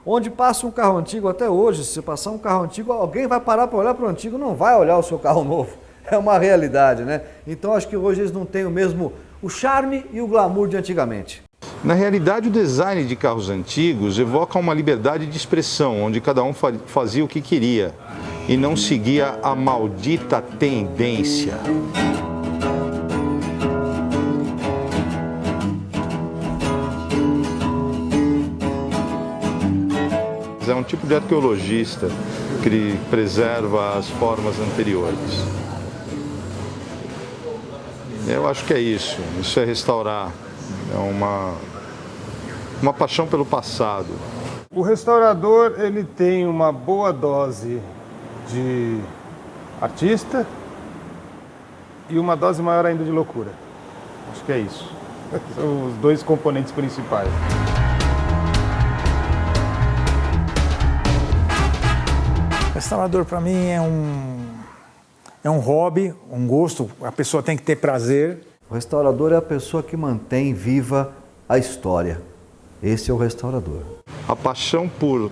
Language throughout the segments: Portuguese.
Onde passa um carro antigo até hoje, se passar um carro antigo, alguém vai parar para olhar para o antigo, não vai olhar o seu carro novo. É uma realidade, né? Então acho que hoje eles não têm o charme e o glamour de antigamente. Na realidade, o design de carros antigos evoca uma liberdade de expressão, onde cada um fazia o que queria e não seguia a maldita tendência. É um tipo de arqueologista que preserva as formas anteriores. Eu acho que é isso. Isso é restaurar. É uma paixão pelo passado. O restaurador, ele tem uma boa dose de artista e uma dose maior ainda de loucura. Acho que é isso. São os dois componentes principais. Restaurador para mim é um hobby, um gosto, a pessoa tem que ter prazer. O restaurador é a pessoa que mantém viva a história. Esse é o restaurador. A paixão por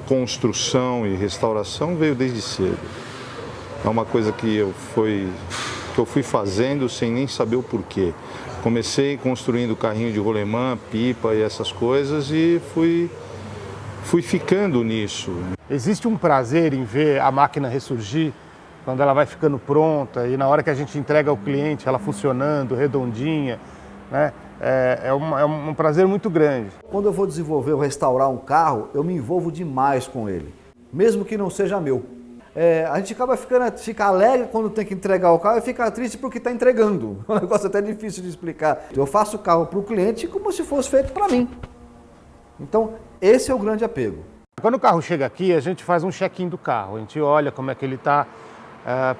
construção e restauração veio desde cedo. É uma coisa que eu fui fazendo sem nem saber o porquê. Comecei construindo carrinho de rolemã, pipa e essas coisas e fui ficando nisso. Existe um prazer em ver a máquina ressurgir quando ela vai ficando pronta e na hora que a gente entrega ao cliente ela funcionando, redondinha, né? É um prazer muito grande. Quando eu vou desenvolver ou restaurar um carro, eu me envolvo demais com ele, mesmo que não seja meu. A gente fica alegre quando tem que entregar o carro e fica triste porque está entregando. É um negócio até difícil de explicar. Eu faço o carro para o cliente como se fosse feito para mim. Então, esse é o grande apego. Quando o carro chega aqui, a gente faz um check-in do carro. A gente olha como é que ele está,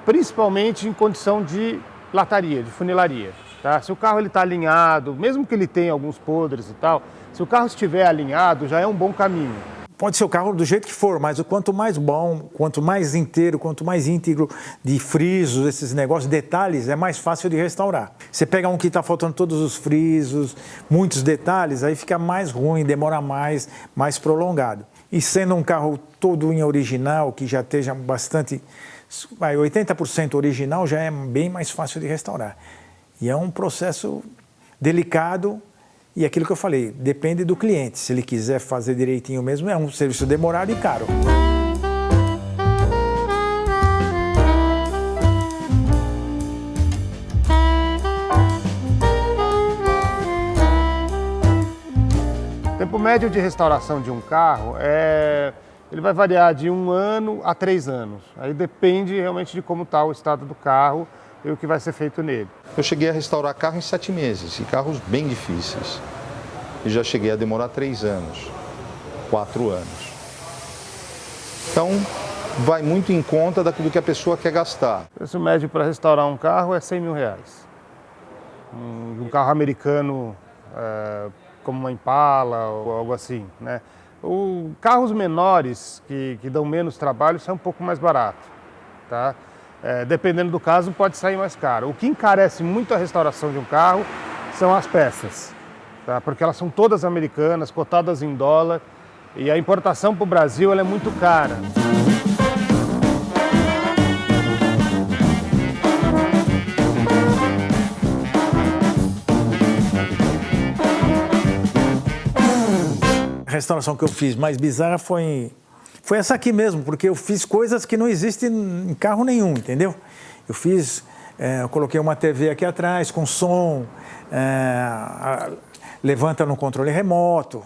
principalmente em condição de lataria, de funilaria. Tá? Se o carro está alinhado, mesmo que ele tenha alguns podres e tal, se o carro estiver alinhado, já é um bom caminho. Pode ser o carro do jeito que for, mas o quanto mais bom, quanto mais inteiro, quanto mais íntegro de frisos, esses negócios, detalhes, é mais fácil de restaurar. Você pega um que está faltando todos os frisos, muitos detalhes, aí fica mais ruim, demora mais prolongado. E sendo um carro todo em original, que já esteja bastante, 80% original, já é bem mais fácil de restaurar. E é um processo delicado. E aquilo que eu falei, depende do cliente. Se ele quiser fazer direitinho mesmo, é um serviço demorado e caro. O tempo médio de restauração de um carro ele vai variar de 1 ano a 3 anos. Aí depende realmente de como está o estado do carro e o que vai ser feito nele. Eu cheguei a restaurar carro em 7 meses, e carros bem difíceis. E já cheguei a demorar 3 anos, 4 anos. Então, vai muito em conta daquilo que a pessoa quer gastar. O preço médio para restaurar um carro é R$100 mil. Um carro americano, como uma Impala ou algo assim, né? Carros menores, que dão menos trabalho, são um pouco mais barato, tá? Dependendo do caso, pode sair mais caro. O que encarece muito a restauração de um carro são as peças, tá? Porque elas são todas americanas, cotadas em dólar, e a importação para o Brasil ela é muito cara. A restauração que eu fiz mais bizarra foi essa aqui mesmo, porque eu fiz coisas que não existem em carro nenhum, entendeu? Eu coloquei uma TV aqui atrás com som, levanta no controle remoto.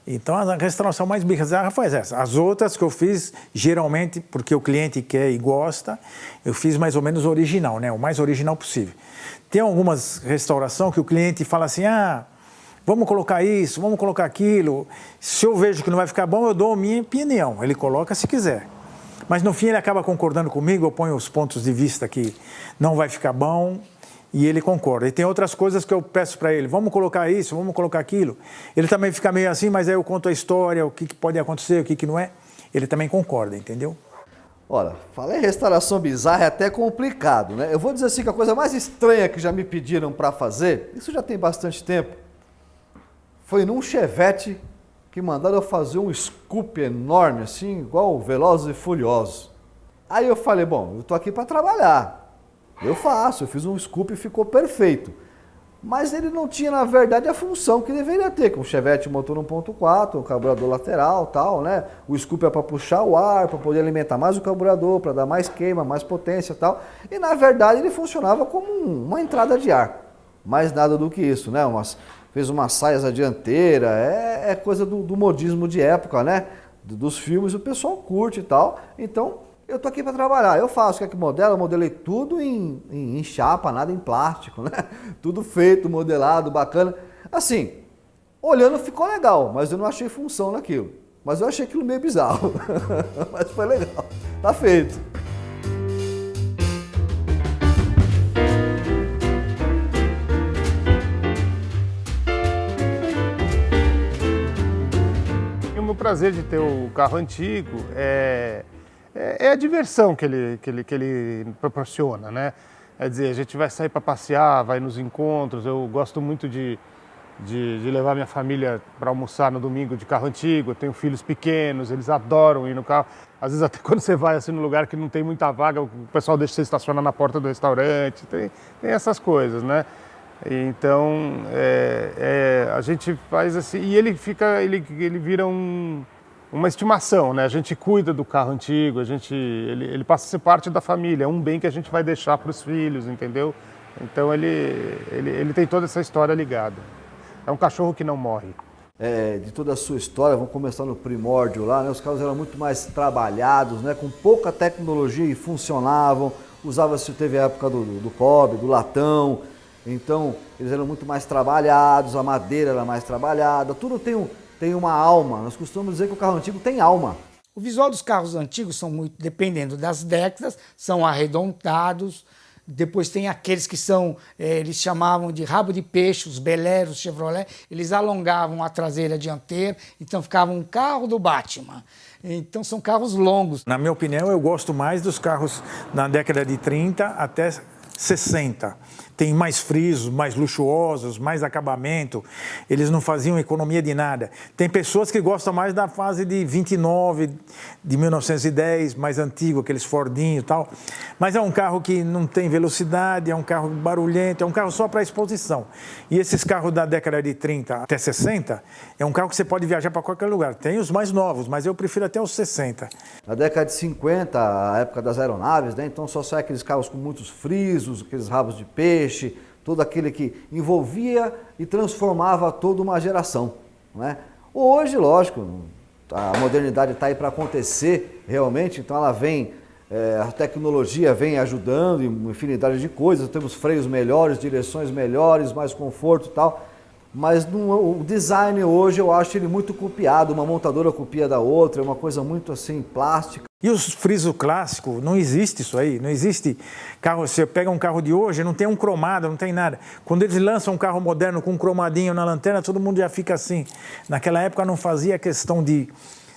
Então a restauração mais bizarra foi essa. As outras que eu fiz, geralmente, porque o cliente quer e gosta, eu fiz mais ou menos original, né? O mais original possível. Tem algumas restaurações que o cliente fala assim, vamos colocar isso, vamos colocar aquilo. Se eu vejo que não vai ficar bom, eu dou a minha opinião. Ele coloca se quiser. Mas no fim ele acaba concordando comigo, eu ponho os pontos de vista que não vai ficar bom e ele concorda. E tem outras coisas que eu peço para ele, vamos colocar isso, vamos colocar aquilo. Ele também fica meio assim, mas aí eu conto a história, o que pode acontecer, o que não é. Ele também concorda, entendeu? Olha, falar em restauração bizarra é até complicado, né? Eu vou dizer assim que a coisa mais estranha que já me pediram para fazer, isso já tem bastante tempo, foi num Chevette que mandaram eu fazer um scoop enorme, assim, igual Velozes e Furiosos. Aí eu falei, bom, eu tô aqui para trabalhar, eu faço, eu fiz um scoop e ficou perfeito. Mas ele não tinha, na verdade, a função que deveria ter, com o Chevette motor 1.4, o carburador lateral, tal, né? O scoop é para puxar o ar, para poder alimentar mais o carburador, para dar mais queima, mais potência e tal. E, na verdade, ele funcionava como uma entrada de ar. Mais nada do que isso, né? Fez umas saias à dianteira, é coisa do modismo de época, né? Dos filmes, o pessoal curte e tal. Então, eu tô aqui para trabalhar, eu faço, quer que modela? Eu modelei tudo em chapa, nada em plástico, né? Tudo feito, modelado, bacana. Assim, olhando ficou legal, mas eu não achei função naquilo. Mas eu achei aquilo meio bizarro, mas foi legal, tá feito. O prazer de ter o carro antigo é a diversão que ele proporciona, né? Quer dizer, a gente vai sair para passear, vai nos encontros. Eu gosto muito de levar minha família para almoçar no domingo de carro antigo. Eu tenho filhos pequenos, eles adoram ir no carro. Às vezes até quando você vai assim num lugar que não tem muita vaga, o pessoal deixa você estacionar na porta do restaurante. Tem essas coisas, né? Então, a gente faz assim, e ele vira uma estimação, né? A gente cuida do carro antigo, ele passa a ser parte da família, é um bem que a gente vai deixar para os filhos, entendeu? Então, ele tem toda essa história ligada. É um cachorro que não morre. De toda a sua história, vamos começar no primórdio lá, né? Os carros eram muito mais trabalhados, né? Com pouca tecnologia e funcionavam, usava-se, teve a época do cobre, do latão. Então, eles eram muito mais trabalhados, a madeira era mais trabalhada, tudo tem uma alma. Nós costumamos dizer que o carro antigo tem alma. O visual dos carros antigos são muito, dependendo das décadas, são arredondados. Depois tem aqueles que são, eles chamavam de rabo de peixe, os Beleros, Chevrolet, eles alongavam a traseira e a dianteira, então ficava um carro do Batman. Então são carros longos. Na minha opinião, eu gosto mais dos carros na década de 30 até 60. Tem mais frisos, mais luxuosos, mais acabamento. Eles não faziam economia de nada. Tem pessoas que gostam mais da fase de 29, de 1910, mais antigo, aqueles Fordinho e tal. Mas é um carro que não tem velocidade, é um carro barulhento, é um carro só para exposição. E esses carros da década de 30 até 60, é um carro que você pode viajar para qualquer lugar. Tem os mais novos, mas eu prefiro até os 60. Na década de 50, a época das aeronaves, né? Então só sai aqueles carros com muitos frisos, aqueles rabos de peixe, todo aquele que envolvia e transformava toda uma geração, né? Hoje, lógico, a modernidade está aí para acontecer realmente, então ela vem, a tecnologia vem ajudando em uma infinidade de coisas, temos freios melhores, direções melhores, mais conforto e tal, mas o design hoje eu acho ele muito copiado, uma montadora copia da outra, é uma coisa muito assim, plástica. E os friso clássicos, não existe isso aí, não existe carro, você pega um carro de hoje, não tem um cromado, não tem nada. Quando eles lançam um carro moderno com um cromadinho na lanterna, todo mundo já fica assim. Naquela época não fazia questão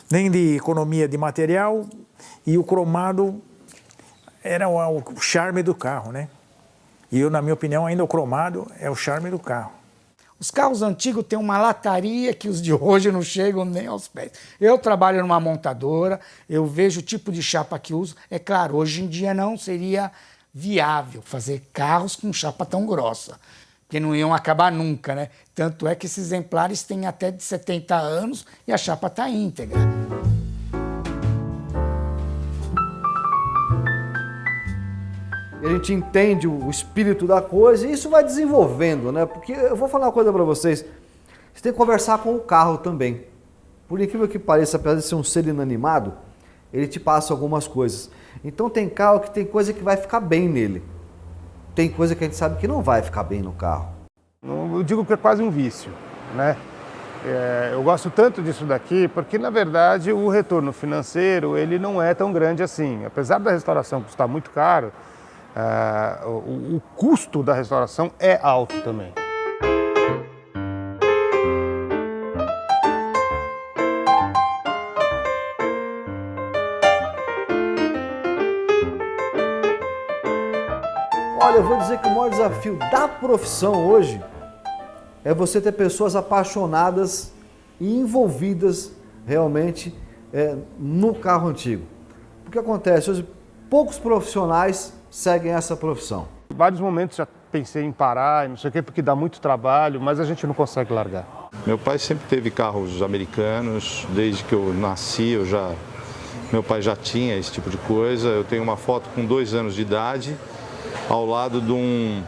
nem de economia de material, e o cromado era o charme do carro, né? E eu, na minha opinião, ainda o cromado é o charme do carro. Os carros antigos têm uma lataria que os de hoje não chegam nem aos pés. Eu trabalho numa montadora, eu vejo o tipo de chapa que uso. É claro, hoje em dia não seria viável fazer carros com chapa tão grossa, porque não iam acabar nunca, né? Tanto é que esses exemplares têm até de 70 anos e a chapa está íntegra. E a gente entende o espírito da coisa e isso vai desenvolvendo, né? Porque eu vou falar uma coisa para vocês, você tem que conversar com o carro também. Por incrível que pareça, apesar de ser um ser inanimado, ele te passa algumas coisas. Então tem carro que tem coisa que vai ficar bem nele. Tem coisa que a gente sabe que não vai ficar bem no carro. Eu digo que é quase um vício, né? Eu gosto tanto disso daqui porque, na verdade, o retorno financeiro ele não é tão grande assim. Apesar da restauração custar muito caro, o custo da restauração é alto também. Olha, eu vou dizer que o maior desafio da profissão hoje é você ter pessoas apaixonadas e envolvidas realmente no carro antigo. O que acontece? Hoje, poucos profissionais seguem essa profissão. Em vários momentos já pensei em parar, não sei o quê, porque dá muito trabalho, mas a gente não consegue largar. Meu pai sempre teve carros americanos, desde que eu nasci, meu pai já tinha esse tipo de coisa. Eu tenho uma foto com 2 anos de idade, ao lado de um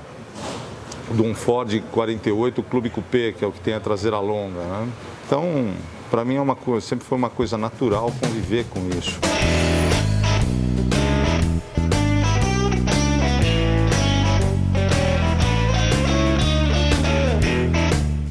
Ford 48 Clube Coupé, que é o que tem a traseira longa, né? Então, para mim sempre foi uma coisa natural conviver com isso.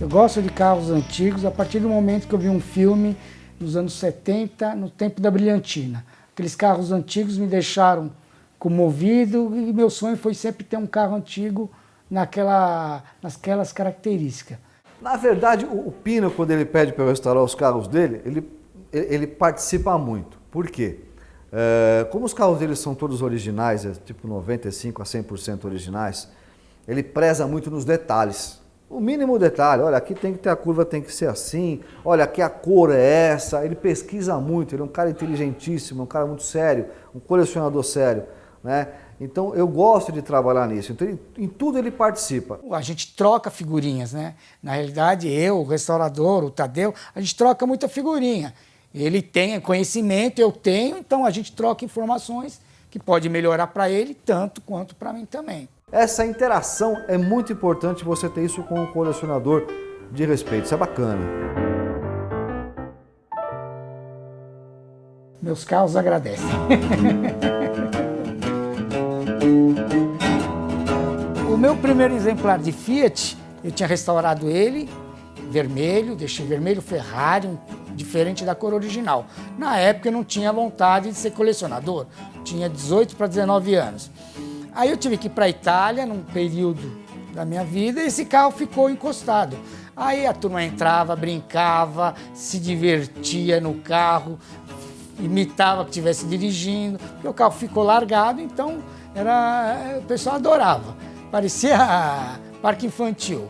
Eu gosto de carros antigos a partir do momento que eu vi um filme nos anos 70, no tempo da brilhantina. Aqueles carros antigos me deixaram comovido e meu sonho foi sempre ter um carro antigo naquelas características. Na verdade, o Pino, quando ele pede para eu restaurar os carros dele, ele participa muito. Por quê? Como os carros dele são todos originais, tipo 95% a 100% originais, ele preza muito nos detalhes. O mínimo detalhe, olha, aqui tem que ter a curva, tem que ser assim, olha, aqui a cor é essa. Ele pesquisa muito, ele é um cara inteligentíssimo, um cara muito sério, um colecionador sério, né? Então eu gosto de trabalhar nisso, então em tudo ele participa. A gente troca figurinhas, né? Na realidade, eu, o restaurador, o Tadeu, a gente troca muita figurinha. Ele tem conhecimento, eu tenho, então a gente troca informações que pode melhorar para ele tanto quanto para mim também. Essa interação é muito importante, você ter isso com um colecionador de respeito, isso é bacana. Meus carros agradecem. O meu primeiro exemplar de Fiat, eu tinha restaurado ele, vermelho, deixei vermelho Ferrari, diferente da cor original. Na época eu não tinha vontade de ser colecionador, tinha 18 para 19 anos. Aí eu tive que ir para a Itália, num período da minha vida, e esse carro ficou encostado. Aí a turma entrava, brincava, se divertia no carro, imitava que estivesse dirigindo, porque o carro ficou largado, então o pessoal adorava. Parecia parque infantil.